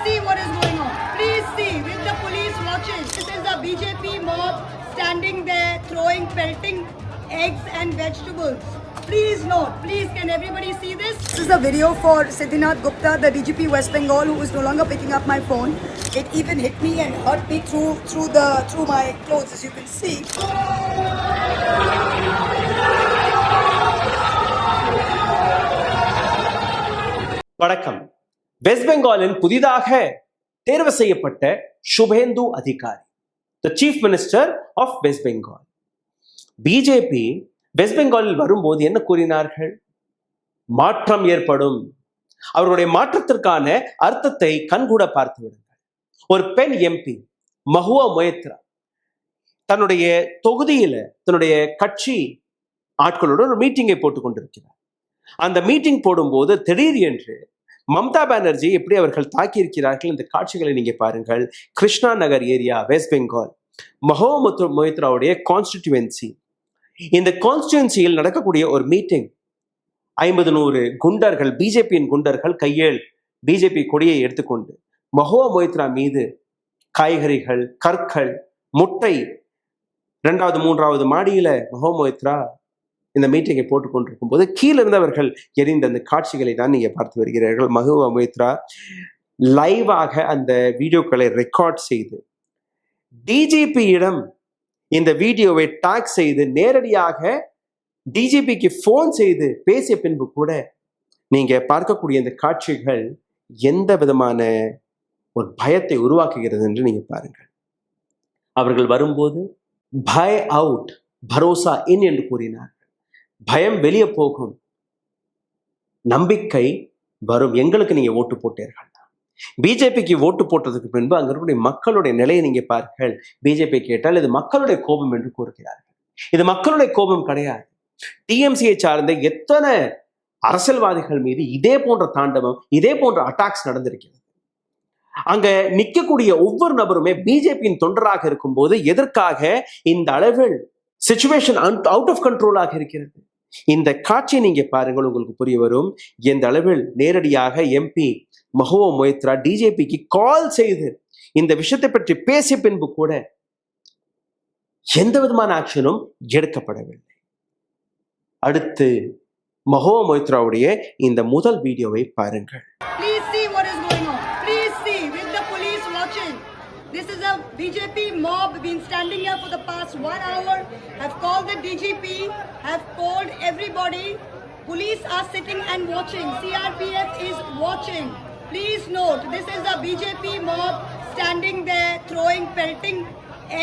see what is going on. Please see, with the police watching. This is a BJP mob standing there throwing, pelting eggs and vegetables. Please note, please can everybody see this? This is a video for Siddhinath Gupta, the DGP West Bengal, who is no longer picking up my phone. It even hit me and hurt me through my clothes, as you can see. வணக்கம். வெஸ்ட் பெங்காலின் புதிதாக தேர்வு செய்யப்பட்ட Suvendu Adhikari, the chief minister of West Bengal. BJP West பெங்காலில் வரும்போது என்ன கூறினார்கள்? மாற்றம் ஏற்படும். அவர்களுடைய மாற்றத்திற்கான அர்த்தத்தை கண்கூட பார்த்து விடுங்கள். ஒரு பெண் எம்பி மஹுவா மொய்த்ரா தன்னுடைய தொகுதியில தன்னுடைய கட்சி ஆட்களுடன் ஒரு மீட்டிங்கை போட்டுக் கொண்டிருக்கிறார். அந்த மீட்டிங் போடும்போது திடீர் என்று மம்தா பானர்ஜி எப்படி அவர்கள் தாக்கி இருக்கிறார்கள், இந்த காட்சிகளை நீங்க பாருங்கள். கிருஷ்ணா நகர் ஏரியா, வெஸ்ட் பெங்கால், மஹுவா மொய்த்ராவுடைய கான்ஸ்டிடியூவன்சி. இந்த கான்ஸ்டிடியூவன்சியில் நடக்கக்கூடிய ஒரு மீட்டிங், 50-100 குண்டர்கள், பிஜேபியின் குண்டர்கள் கையில் பிஜேபி கொடியை எடுத்துக்கொண்டு மஹுவா மொய்த்ரா மீது காய்கறிகள், கற்கள், முட்டை, 2வது 3வது மாடியில மஹுவா மொய்த்ரா இந்த மீட்டிங்கை போட்டுக் கொண்டிருக்கும் போது கீழிருந்து அவர்கள் எரிந்த அந்த காட்சிகளை தான் நீங்க பார்த்து வருகிறீர்கள். மஹுவா மொய்த்ரா லைவாக அந்த வீடியோக்களை ரெக்கார்ட் செய்து டிஜிபியிடம் இந்த வீடியோவை டாக் செய்து நேரடியாக டிஜிபிக்கு போன் செய்து பேசிய பின்பு கூட நீங்க பார்க்கக்கூடிய இந்த காட்சிகள் எந்த விதமான ஒரு பயத்தை உருவாக்குகிறது என்று நீங்க பாருங்கள். அவர்கள் வரும்போது பை அவுட் பரோசா இன் என்று கூறினார்கள். பயம் வெளியே போகும், நம்பிக்கை வரும். எங்களுக்கு நீங்க ஓட்டு போட்டீர்கள். பிஜேபிக்கு ஓட்டு போட்டதுக்கு பின்பு அங்க இருக்கக்கூடிய மக்களுடைய நிலையை நீங்க பாருங்கள். பிஜேபி கேட்டால் இது மக்களுடைய கோபம் என்று கூறுகிறார்கள். இது மக்களுடைய கோபம் கிடையாது. டிஎம்சியை சார்ந்த எத்தனை அரசியல்வாதிகள் மீது இதே போன்ற தாண்டவம், இதே போன்ற அட்டாக்ஸ் நடந்திருக்கிறது. அங்க நிற்கக்கூடிய ஒவ்வொரு நபருமே பிஜேபியின் தொண்டராக இருக்கும் போது எதற்காக இந்த அளவில் சிச்சுவேஷன் அவுட் ஆஃப் கண்ட்ரோலாக இருக்கிறது? இந்த காட்சியை நீங்க பாருங்கள், உங்களுக்கு புரிய வரும். எந்த அளவில் நேரடியாக எம்பி மஹுவா மொய்த்ரா டிஜேபிக்கு கால் செய்து இந்த விஷயத்தை பற்றி பேசிய பின்பு கூட எந்த விதமான ஆக்ஷனும் எடுக்கப்படவில்லை. அடுத்து மஹுவா மொய்த்ராவுடைய இந்த முதல் வீடியோவை பாருங்கள். This is a BJP mob been standing here for the past 1 hour, have called the DGP, have called everybody. Police are sitting and watching. CRPF is watching. Please note, this is a BJP mob standing there throwing, pelting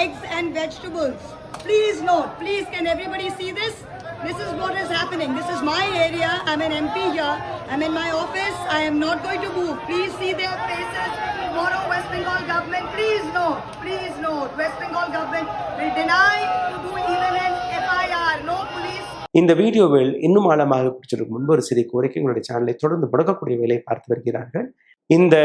eggs and vegetables. Please note, please can everybody see this? This is what is happening. This is my area. I'm an MP here. I'm in my office. I am not going to move. Please see their faces. Tomorrow, West Bengal government, please note, West Bengal government will deny to do even an FIR. No police. இந்த வீடியோவில் இன்னும் ஆழமாக பிடிச்சிருக்கும் முன்பு ஒரு சிறிய கோரிக்கை, உங்களுடைய சேனலை தொடர்ந்து முடக்கக்கூடிய வேலையை பார்த்து வருகிறார்கள். இந்த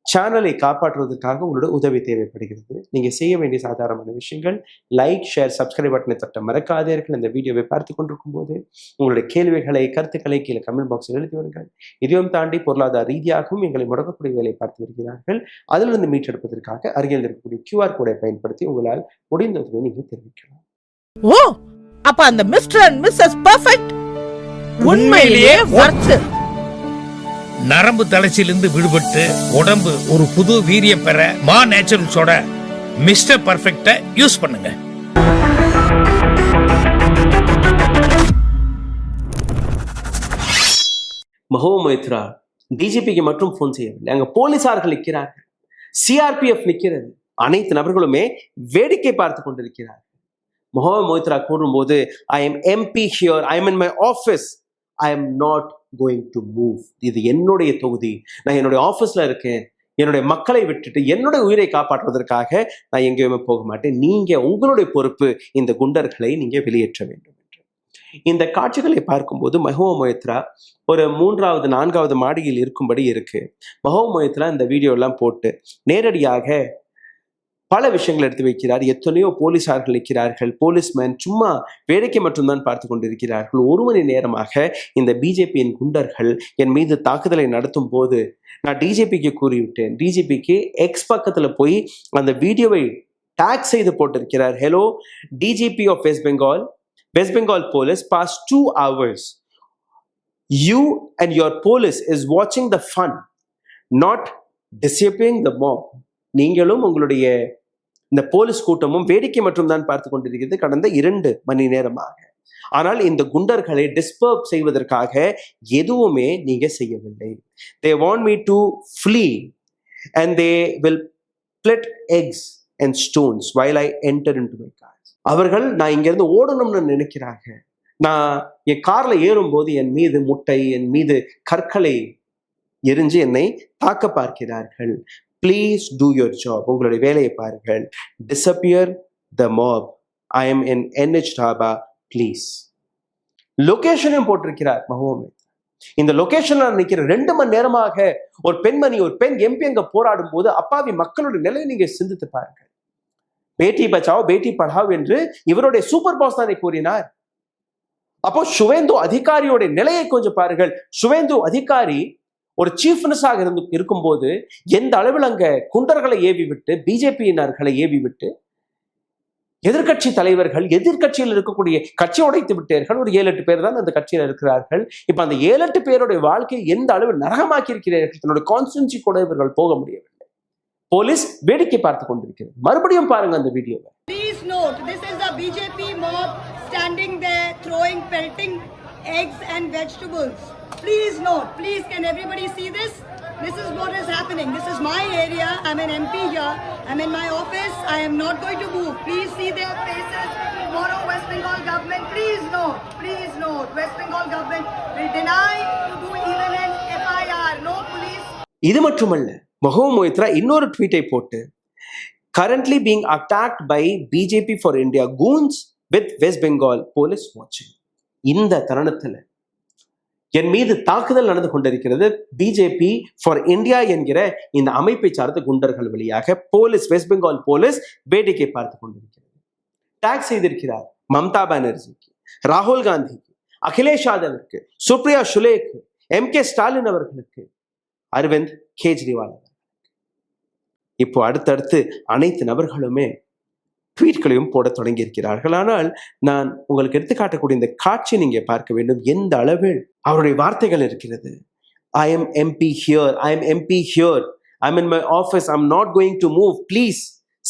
சேனலை காப்பாற்றுவதற்காக உங்களோட உதவி தேவைப்படுகிறது. நீங்க செய்ய வேண்டிய சாதாரணமான விஷயங்கள் லைக், ஷேர், சப்ஸ்கிரைப் பட்டனை தட்ட மறக்காதீர்கள். இந்த வீடியோவை பார்த்து கொண்டிருக்கும் போது உங்களுடைய கேள்விகளை, கருத்துக்களை கீழே கமெண்ட் பாக்ஸில் எழுதி வருங்கள். இதையும் தாண்டி பொருளாதார ரீதியாகவும் எங்களை முடக்கக்கூடிய வேலையை பார்த்து வருகிறார்கள். அதிலிருந்து மீட்டெடுப்பதற்காக அருகில் இருக்கக்கூடிய QR கோடை பயன்படுத்தி உங்களால் முடிந்த உதவியை நீங்க தெரிவிக்கலாம். ஓ, அப்ப அந்த மிஸ்டர் அண்ட் மிஸ்ஸஸ் பெர்ஃபெக்ட் உண்மையிலேயே வர்த். நரம்பு தளர்ச்சியிலிருந்து விடுபட்டு உடம்பு ஒரு புது வீரியம் பெற மா நேச்சுரல்ஸோட மிஸ்டர் பர்ஃபெக்ட யூஸ் பண்ணுங்க. மஹுவா மொய்த்ரா டிஜிபிக்கு மட்டும் போன் செய்யவில்லை. அங்க போலீசார்கள் நிற்கிறார்கள், CRPF நிற்கிறது. அனைத்து நபர்களுமே வேடிக்கை பார்த்து கொண்டிருக்கிறார்கள். மஹுவா மொய்த்ரா கூறும்போது, I am MP here, I am in my office, I am not going to move. இது என்னுடைய தொகுதி, நான் என்னுடைய ஆபீஸ்ல இருக்கேன், என்னுடைய மக்களை விட்டுட்டு என்னுடைய உயிரை காப்பாற்றுவதற்காக நான் எங்கேயுமே போக மாட்டேன். நீங்க உங்களுடைய பொறுப்பு, இந்த குண்டர்களை நீங்க வெளியேற்ற வேண்டும் என்று. இந்த காட்சிகளை பார்க்கும்போது மஹுவா மொய்த்ரா ஒரு 3வது 4வது மாடியில் இருக்கும்படி இருக்கு. மஹுவா மொய்த்ரா இந்த வீடியோ எல்லாம் போட்டு நேரடியாக பல விஷயங்கள் எடுத்து வைக்கிறார். எத்தனையோ போலீசார்கள் இருக்கிறார்கள். போலீஸ்மேன் சும்மா வேடிக்கை மட்டும்தான் பார்த்து கொண்டிருக்கிறார்கள். 1 மணி நேரமாக இந்த பிஜேபியின் குண்டர்கள் என் மீது தாக்குதலை நடத்தும் போது நான் டிஜிபிக்கு கூறிவிட்டேன். டிஜிபிக்கு எக்ஸ் பக்கத்துல போய் அந்த வீடியோவை டேக் செய்து போட்டிருக்கிறார். Hello DGP of West Bengal police past 2 hours you and your police is watching the fun, not disciplining the mob. நீங்களும் உங்களுடைய இந்த போலீஸ் கூட்டமும் வேடிக்கை மட்டும் தான் பார்த்து கொண்டிருக்கிறது கடந்த 2 மணி நேரமாக. ஆனால் இந்த குண்டர்களை டிஸ்டர்ப் செய்வதற்காக எதுவுமே நீங்க செய்யவில்லை. they want me to flee and they will split eggs and stones while I enter into my car. அவர்கள் நான் இங்கிருந்து ஓடணும்னு நினைக்கிறாங்க. நான் என் கார்ல ஏறும்போது என் மீது முட்டை, என் மீது கற்களை எரிஞ்சு என்னை தாக்க பார்க்கிறார்கள். ப்ளீஸ் டூ யுவர் ஜாப், உங்களுடைய வேலையை பாருங்கள். Disappear the mob, I am in NH dhaba please. லொகேஷனையும் போட்டிருக்கிறார் மஹோமே. இந்த லொகேஷன்ல நிற்கிற 2 மணி நேரமாக ஒரு பெண் எம்பி அங்க போராடும் போது அப்பாவி மக்களுடைய நிலையை நீங்க சிந்தித்து பாருங்கள். பேட்டி பச்சாவோ பேட்டி படாவோ என்று இவருடைய சூப்பர் பாஸ் தானே கூறினார். அப்போ சுவேந்து அதிகாரியோட நிலையை கொஞ்சம் பாருங்கள். சுவேந்து அதிகாரி ஒரு சீஃப் மினிஸ்டராக இருக்கும்போது எந்த அளவில் அங்க குண்டர்களை ஏவி விட்டு, பிஜேபியினர்களை ஏவி விட்டு, எதிர்கட்சி தலைவர்கள், எதிர்கட்சியில் இருக்கக்கூடிய கட்சி உடைத்து விட்டார்கள். ஒரு 7-8 பேர் தான் அந்த கட்சியில் இருக்கிறார்கள். இப்ப அந்த 7-8 பேருடைய வாழ்க்கையை எந்த அளவில் நரகமாக்கி இருக்கிறார்கள். தன்னுடைய கான்ஸ்டிட்யூன்சி கூட இவர்கள் போக முடியவில்லை. போலீஸ் வேடிக்கை பார்த்து கொண்டிருக்கிறது. மறுபடியும் பாருங்க அந்த வீடியோவை. Please note, this is the BJP mob standing there throwing, pelting eggs and vegetables. Please note, please can everybody see this? This is what is happening. This is my area. I'm an MP here. I'm in my office. I am not going to move. Please see their faces. Tomorrow West Bengal government, please note, West Bengal government will deny to do even an FIR. No police. இது மட்டுமல்ல, மஹோ மொய்த்ரா இன்னொரு ட்வீட்டை போட்டு currently being attacked by BJP for India goons with West Bengal police watching. இந்த தருணத்தில் என் மீது தாக்குதல் நடந்து கொண்டிருக்கிறது. பிஜேபி ஃபார் இந்தியா என்கிற இந்த அமைப்பை சார்ந்த குண்டர்கள் வழியாக போலீஸ், வெஸ்ட் பெங்கால் போலீஸ் வேடிக்கை பார்த்து கொண்டிருக்கிறது. டேக் செய்திருக்கிறார் மம்தா பானர்ஜிக்கு, ராகுல் காந்திக்கு, அகிலேஷ் யாதவிற்கு, சுப்ரியா சுலேக்கு, MK ஸ்டாலின் அவர்களுக்கு, அரவிந்த் கெஜ்ரிவால் அவர்களுக்கு. இப்போ அடுத்தடுத்து அனைத்து நபர்களுமே ட்வீட்களையும் போட தொடங்கி இருக்கிறார்கள். ஆனால் நான் உங்களுக்கு எடுத்துக்காட்டக்கூடிய இந்த காட்சி நீங்க பார்க்க வேண்டும். எந்த அளவில் அவருடைய வார்த்தைகள் இருக்கிறது. I am MP here, I'm in my office, I'm not going to move, please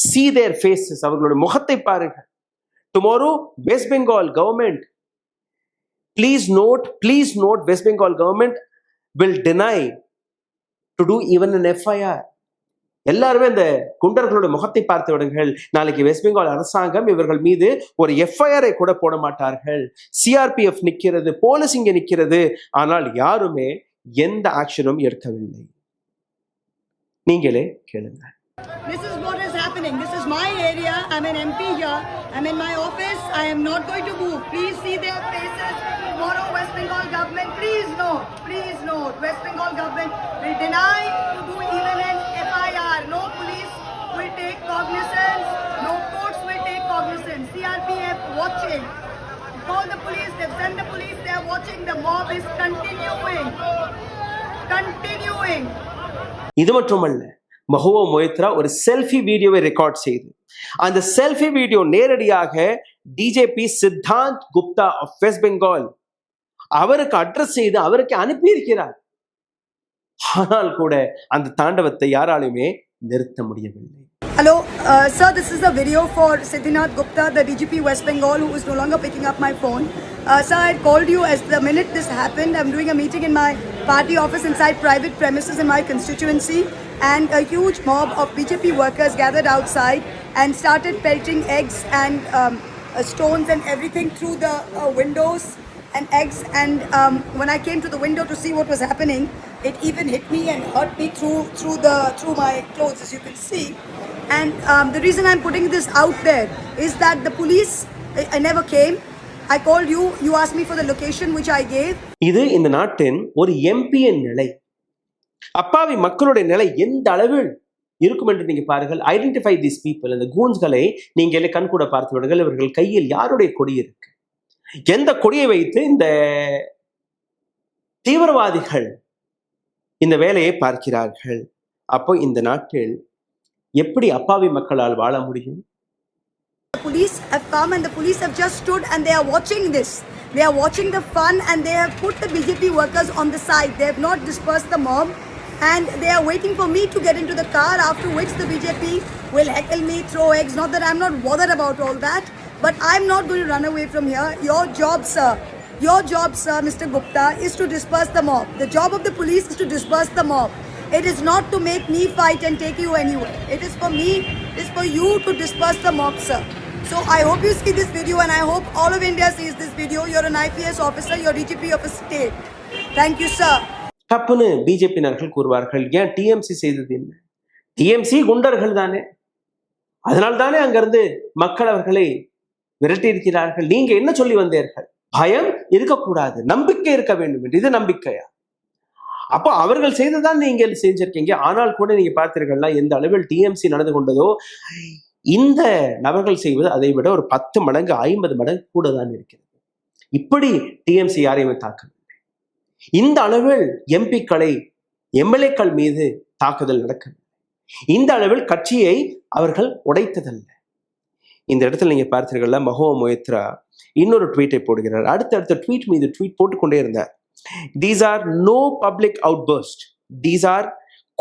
see their faces. அவர்களுடைய முகத்தை பாருங்கள். Tomorrow West Bengal government, please note, West Bengal government will deny to do even an FIR. எல்லாருமே இந்த குண்டர்களுடைய முகத்தை பார்த்து விடுங்கள். நாளைக்கு west Bengal அரசாங்கம் இவர்கள் மீது ஒரு FIR கூட போட மாட்டார்கள். CRPF நிற்கிறது, போலீஸ் இங்கே நிற்கிறது, ஆனால் யாருமே எந்த ஆக்ஷனும் எடுக்கவில்லை. நீங்களே கேளுங்க. This is what is happening. This is my area. I'm an MP here. I'm in my office. I am not going to move. Please see their faces. Tomorrow West Bengal government, please note, West Bengal government will deny to do even an FIR. No police will take cognizance. No courts will take cognizance. CRPF watching. Call the police. They've sent the police. They are watching. The mob is continuing. இது மட்டுமல்ல, மஹுவா மொய்த்ரா ஒரு selfie வீடியோவை record செய்து அந்த selfie video நேரடியாக DGP Siddhant Gupta of West Bengal அவருக்கு address செய்து அவருக்கு அனுப்பியிருக்கிறார். ஆனால் கூட அந்த தாண்டவத்தை யாராலுமே நிறுத்த முடியவில்லை. Hello, sir, this is a video for Siddhinath Gupta, the DGP West Bengal, who is no longer picking up my phone. Sir, I called you as the minute this happened. I'm doing a meeting in my party office inside private premises in my constituency, and a huge mob of BJP workers gathered outside and started pelting eggs and stones and everything through the windows and eggs. And when I came to the window to see what was happening, it even hit me and hurt me through my clothes, as you can see. And the reason I'm putting this out there is that the police I never came. I called you, you asked me for the location which I gave. இது இந்த நாட்டின் ஒரு எம்பியின் நிலை. அப்பாவி மக்களுடைய நிலை எந்த அளவில் இருக்கும் என்று நீங்க பாருங்கள். Identify these people. அந்த கூன்ஸ்களை நீங்களே கண்கூட பார்த்து விடுங்கள். இவர்கள் கையில் யாருடைய கொடி இருக்கு, எந்த கொடியை வைத்து இந்த தீவிரவாதிகள் இந்த வேலையை பார்க்கிறார்கள்? அப்போ இந்த நாட்டில் எப்படி அப்பாவி மக்களால் வாழ முடியும்? The police have come and the police have just stood and they are watching this. They are watching the fun and they have put the BJP workers on the side. They have not dispersed the mob and they are waiting for me to get into the car, after which the BJP will heckle me, throw eggs. Not that I'm not bothered about all that, but I'm not going to run away from here. Your job, sir, Mr. Gupta, is to disperse the mob. The job of the police is to disperse the mob. It is not to make me fight and take you anywhere. It is for me, it is for you to disperse the mob, sir. So I hope you see this video and I hope all of India sees this video. You're an IPS officer, you're DGP of a state. Thank you, sir. தப்புன்னு பிஜேபியினர்கள் கூறுவார்கள். ஏன் TMC செய்தது என்ன? TMC குண்டர்கள் தானே, அதனால் தானே அங்கிருந்து மக்கள் அவர்களை விரட்டி இருக்கிறார்கள். நீங்க என்ன சொல்லி வந்தீர்கள்? பயம் இருக்கக்கூடாது, நம்பிக்கை இருக்க வேண்டும் என்று. இது நம்பிக்கையா? அப்போ அவர்கள் செய்ததான் நீங்கள் செஞ்சிருக்கீங்க. ஆனால் கூட நீங்க பார்த்தீர்கள்னா எந்த அளவில் டிஎம்சி நடந்து கொண்டதோ இந்த நபர்கள் செய்வது அதை விட ஒரு 10 மடங்கு 50 மடங்கு கூட தான் இருக்கிறது. இப்படி டிஎம்சி யாரையுமே தாக்கவில்லை. இந்த அளவில் எம்பிக்களை எம்எல்ஏக்கள் மீது தாக்குதல் நடக்கவில்லை. இந்த அளவில் கட்சியை அவர்கள் உடைத்ததல்ல. இந்த இடத்துல நீங்க பார்த்தீர்கள்ல மஹுவா மொய்த்ரா இன்னொரு ட்வீட்டை போடுகிறார். அடுத்த ட்வீட் மீது ட்வீட் போட்டுக்கொண்டே இருந்தார். These are no public outburst. These are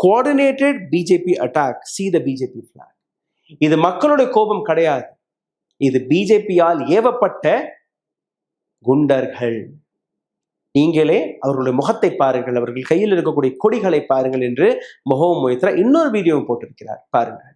coordinated BJP attack. See the BJP flag. இது மக்களுடைய கோபம் கிடையாது, இது பிஜேபியால் ஏவப்பட்ட குண்டர்கள். நீங்களே அவர்களுடைய முகத்தை பாருங்கள், அவர்கள் கையில் இருக்கக்கூடிய கொடிகளை பாருங்கள் என்று மஹுவா மொய்த்ரா இன்னொரு வீடியோ போட்டிருக்கிறார். பாருங்கள்.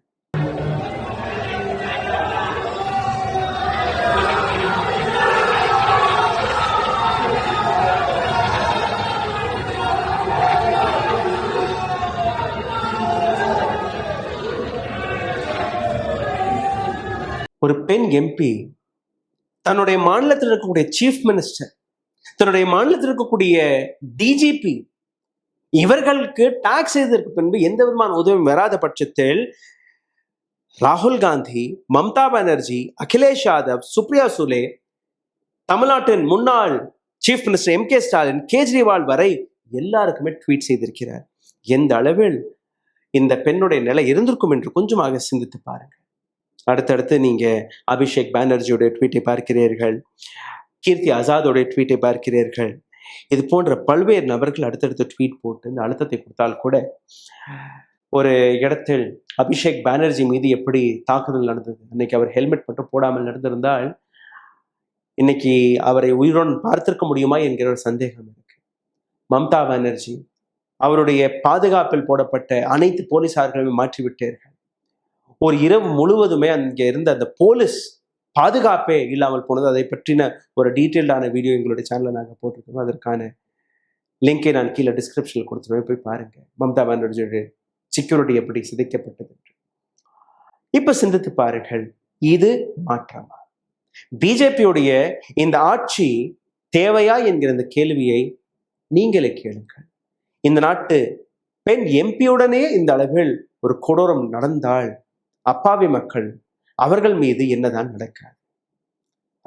ஒரு பெண் எம்பி தன்னுடைய மாநிலத்தில் இருக்கக்கூடிய சீஃப் மினிஸ்டர், தன்னுடைய மாநிலத்தில் இருக்கக்கூடிய டிஜிபி, இவர்களுக்கு டாக்ஸ் செய்ததற்கு பின்பு எந்த விதமான உதவியும் வராத பட்சத்தில் ராகுல் காந்தி, மம்தா பானர்ஜி, அகிலேஷ் யாதவ், சுப்ரியா சுலே, தமிழ்நாட்டின் முன்னாள் chief minister MK. Stalin, Kejriwal வரை எல்லாருக்குமே ட்வீட் செய்திருக்கிறார். எந்த அளவில் இந்த பெண்ணுடைய நிலை இருந்திருக்கும் என்று கொஞ்சமாக சிந்தித்து பாருங்கள். அடுத்தடுத்து நீங்க அபிஷேக் பானர்ஜியோடைய ட்வீட்டை பார்க்கிறீர்கள், கீர்த்தி ஆசாதோடைய ட்வீட்டை பார்க்கிறீர்கள். இது போன்ற பல்வேறு நபர்கள் அடுத்தடுத்து ட்வீட் போட்டு இந்த அழுத்தத்தை கொடுத்தால் கூட, ஒரு இடத்தில் அபிஷேக் பானர்ஜி மீது எப்படி தாக்குதல் நடந்தது, இன்னைக்கு அவர் ஹெல்மெட் மட்டும் போடாமல் நடந்திருந்தால் இன்னைக்கு அவரை உயிருடன் பார்த்திருக்க முடியுமா என்கிற ஒரு சந்தேகம் இருக்கு. மம்தா பானர்ஜி அவருடைய பாதுகாப்பில் போடப்பட்ட அனைத்து போலீசார்களையும் மாற்றிவிட்டார்கள். ஒரு இரவு முழுவதுமே அங்கே இருந்த அந்த போலீஸ் பாதுகாப்பே இல்லாமல் போனது. அதை பற்றின ஒரு டீட்டெயில்டான வீடியோ எங்களுடைய சேனலில் நாங்கள் போட்டிருக்கோம். அதற்கான லிங்கை நான் கீழே டிஸ்கிரிப்ஷனில் கொடுத்துருவேன், போய் பாருங்க. மம்தா பானர்ஜியோட செக்யூரிட்டி எப்படி சிதைக்கப்பட்டது என்று. இப்ப சிந்தித்து பாருங்கள், இது மாற்றமா? பிஜேபியுடைய இந்த ஆட்சி தேவையா என்கிற இந்த கேள்வியை நீங்களே கேளுங்கள். இந்த நாட்டு பெண் எம்பியுடனே இந்த அளவில் ஒரு கொடூரம் நடந்தால் அப்பாவி மக்கள் அவர்கள் மீது என்னதான் நடக்காது?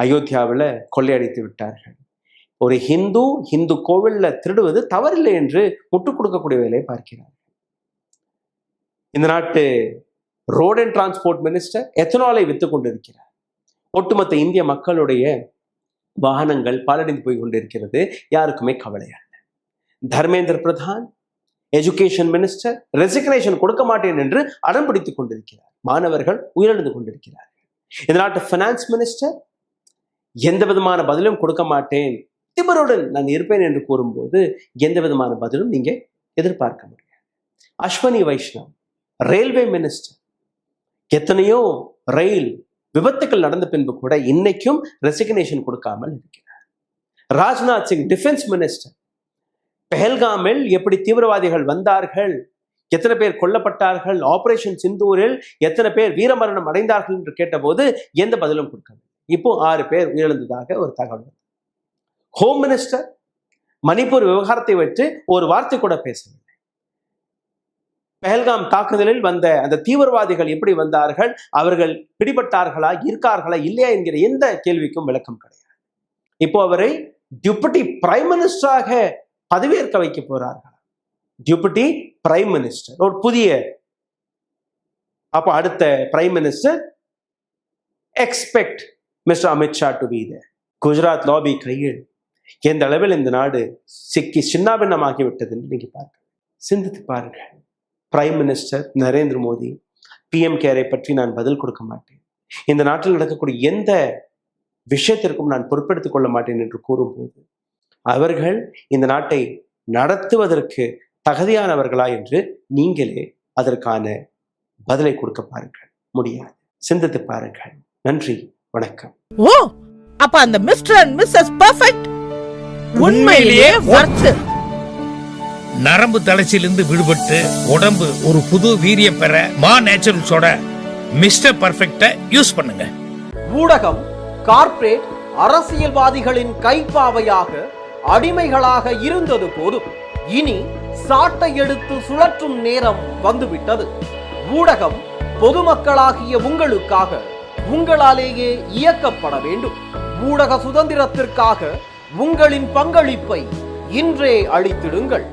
அயோத்தியாவில் கொள்ளையடித்து விட்டார்கள். ஒரு ஹிந்து கோவில்ல திருடுவது தவறில்லை என்று முட்டுக் கொடுக்கக்கூடிய வேலையை பார்க்கிறார்கள். இந்த நாட்டு road and transport minister எத்தனாலை with கொண்டிருக்கிறார். ஒட்டுமொத்த இந்திய மக்களுடைய வாகனங்கள் பாலடைந்து போய் கொண்டிருக்கிறது, யாருக்குமே கவலையா. Dharmendra Pradhan education minister resignation கொடுக்க மாட்டேன் என்று அடம் பிடித்துக் கொண்டிருக்கிறார். மாணவர்கள் உயிரிழந்து கொண்டிருக்கிறார்கள். இந்த நாட்டு பைனான்ஸ் மினிஸ்டர் எந்த விதமான பதிலும் கொடுக்க மாட்டேன், திமிருடன் நான் இருப்பேன் என்று கூறும்போது எந்த விதமான பதிலும் நீங்க எதிர்பார்க்க முடியாது. அஸ்வினி வைஷ்ணவ் ரயில்வே மினிஸ்டர், எத்தனையோ ரயில் விபத்துக்கள் நடந்த பின்பு கூட இன்னைக்கும் ரெசிக்னேஷன் கொடுக்காமல் இருக்கிறார். ராஜ்நாத் சிங் டிஃபென்ஸ் மினிஸ்டர், பெஹல்காமில் எப்படி தீவிரவாதிகள் வந்தார்கள், எத்தனை பேர் கொல்லப்பட்டார்கள், ஆபரேஷன் சிந்தூரில் எத்தனை பேர் வீரமரணம் அடைந்தார்கள் என்று கேட்டபோது எந்த பதிலும் கொடுக்கவில்லை. இப்போ 6 பேர் உயிரிழந்ததாக ஒரு தகவல். ஹோம் மினிஸ்டர் மணிப்பூர் விவகாரத்தை வைத்து ஒரு வார்த்தை கூட பேசவில்லை. பெஹல்காம் தாக்குதலில் வந்த அந்த தீவிரவாதிகள் எப்படி வந்தார்கள், அவர்கள் பிடிபட்டார்களா, இருக்கார்களா இல்லையா என்கிற எந்த கேள்விக்கும் விளக்கம் கிடையாது. இப்போ அவரை டெபுட்டி பிரைம் மினிஸ்டராக பதவியேற்க வைக்க போறார்கள். டெபுட்டி பிரைம் மினிஸ்டர் ஒரு புதிய, அப்போ அடுத்த prime minister expect mister Amit Shah to be there. Gujarat lobby கையில் எந்த அளவில் இந்த நாடு சிக்கி சின்னாபின்னமாகிவிட்டது என்று நீங்க பாருங்க, சிந்தித்து பாருங்கள். Prime minister Narendra Modi PM கேரை பற்றி நான் பதில் கொடுக்க மாட்டேன், இந்த நாட்டில் நடக்கக்கூடிய எந்த விஷயத்திற்கும் நான் பொறுப்பெடுத்துக் கொள்ள மாட்டேன் என்று கூறும்போது அவர்கள் இந்த நாட்டை நடத்துவதற்கு தகுதியானவர்களா என்று நீங்களே அதற்கான பதிலை கொடுக்க பாருங்கள். முடியாது, சிந்தித்து பாருங்கள். நன்றி, வணக்கம். ஓ, அப்ப அந்த மிஸ்டர் அண்ட் மிஸ்ஸஸ் பெர்ஃபெக்ட் உண்மையிலேயே வர்த். நரம்பு தளர்ச்சியிலிருந்து விடுபட்டு உடம்பு ஒரு புது வீரியம் பெற மா நேச்சுரல்ஸோட மிஸ்டர் பர்ஃபெக்ட யூஸ் பண்ணுங்க. ஊடகம் கார்ப்பரேட் அரசியல்வாதிகளின் கைப்பாவையாக அடிமைகளாக இருந்தது போதும், இனி சாட்டை எடுத்து சுழற்றும் நேரம் வந்துவிட்டது. ஊடகம் பொதுமக்களாகிய உங்களுக்காக, உங்களாலேயே இயக்கப்பட வேண்டும். ஊடக சுதந்திரத்திற்காக உங்களின் பங்களிப்பை இன்றே அளித்திடுங்கள்.